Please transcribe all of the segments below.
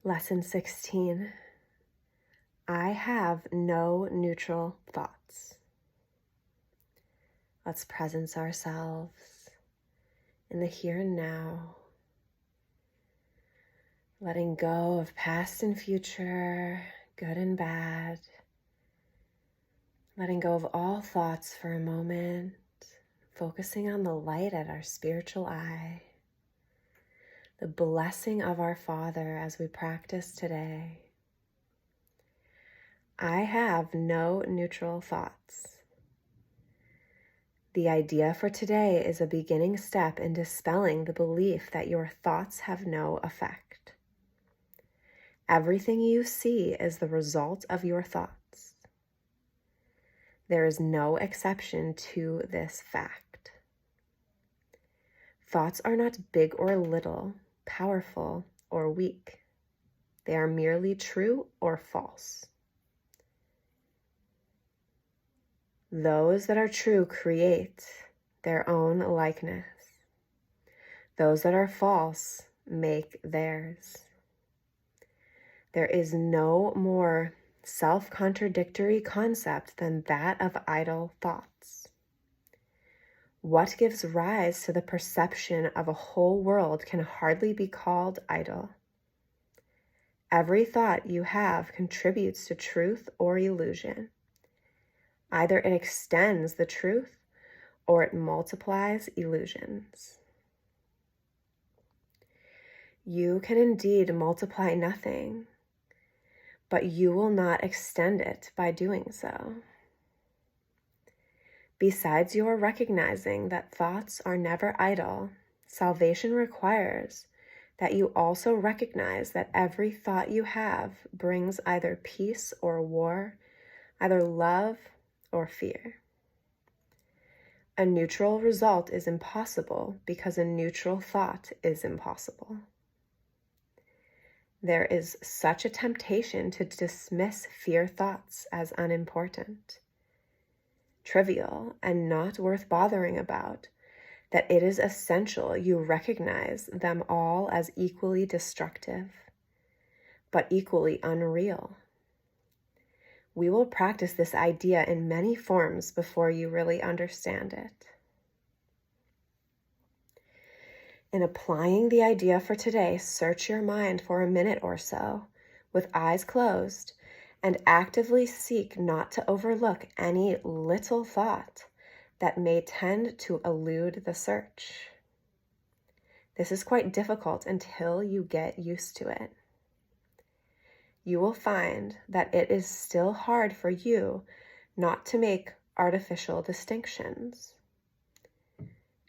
Lesson 16. I have no neutral thoughts. Let's presence ourselves in the here and now, letting go of past and future, good and bad, letting go of all thoughts for a moment, focusing on the light at our spiritual eye, the blessing of our Father as we practice today. I have no neutral thoughts. The idea for today is a beginning step in dispelling the belief that your thoughts have no effect. Everything you see is the result of your thoughts. There is no exception to this fact. Thoughts are not big or little, powerful or weak. They are merely true or false. Those that are true create their own likeness. Those that are false make theirs. There is no more self-contradictory concept than that of idle thoughts. What gives rise to the perception of a whole world can hardly be called idle. Every thought you have contributes to truth or illusion. Either it extends the truth or it multiplies illusions. You can indeed multiply nothing, but you will not extend it by doing so. Besides your recognizing that thoughts are never idle, salvation requires that you also recognize that every thought you have brings either peace or war, either love or fear. A neutral result is impossible because a neutral thought is impossible. There is such a temptation to dismiss fear thoughts as unimportant, trivial, and not worth bothering about, that it is essential you recognize them all as equally destructive, but equally unreal. We will practice this idea in many forms before you really understand it. In applying the idea for today, search your mind for a minute or so with eyes closed and actively seek not to overlook any little thought that may tend to elude the search. This is quite difficult until you get used to it. You will find that it is still hard for you not to make artificial distinctions.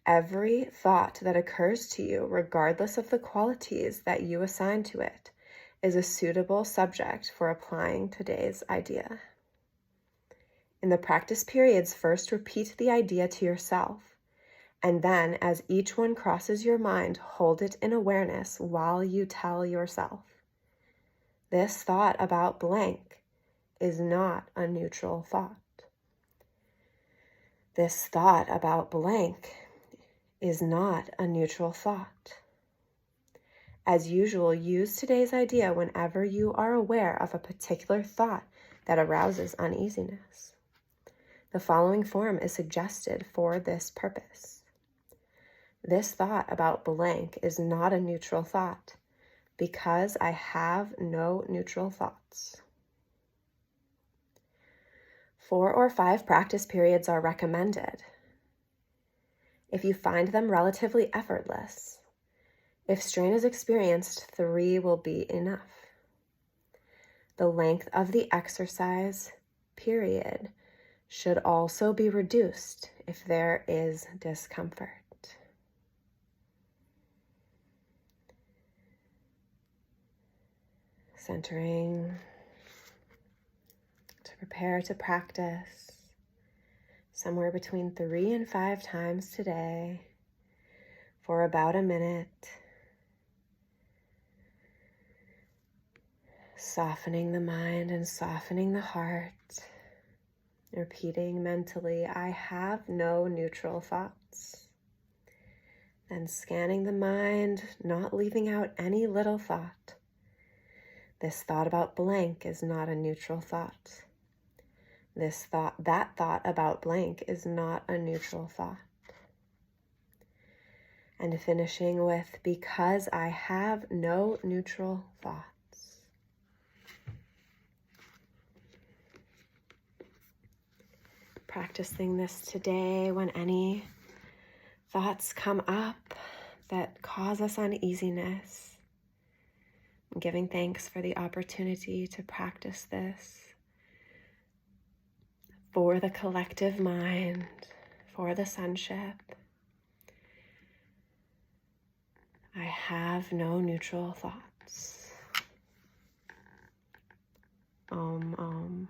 Every thought that occurs to you, regardless of the qualities that you assign to it, is a suitable subject for applying today's idea. In the practice periods, first repeat the idea to yourself, and then, as each one crosses your mind, hold it in awareness while you tell yourself, this thought about blank is not a neutral thought. This thought about blank is not a neutral thought. As usual, use today's idea whenever you are aware of a particular thought that arouses uneasiness. The following form is suggested for this purpose. This thought about blank is not a neutral thought because I have no neutral thoughts. 4 or 5 practice periods are recommended. If you find them relatively effortless, if strain is experienced, 3 will be enough. The length of the exercise period should also be reduced if there is discomfort. Centering to prepare to practice somewhere between 3 and 5 times today for about a minute. Softening the mind and softening the heart. Repeating mentally, I have no neutral thoughts. Then scanning the mind, not leaving out any little thought. This thought about blank is not a neutral thought. That thought about blank is not a neutral thought. And finishing with, because I have no neutral thoughts. Practicing this today when any thoughts come up that cause us uneasiness. I'm giving thanks for the opportunity to practice this for the collective mind, for the sonship. I have no neutral thoughts. Om, Om.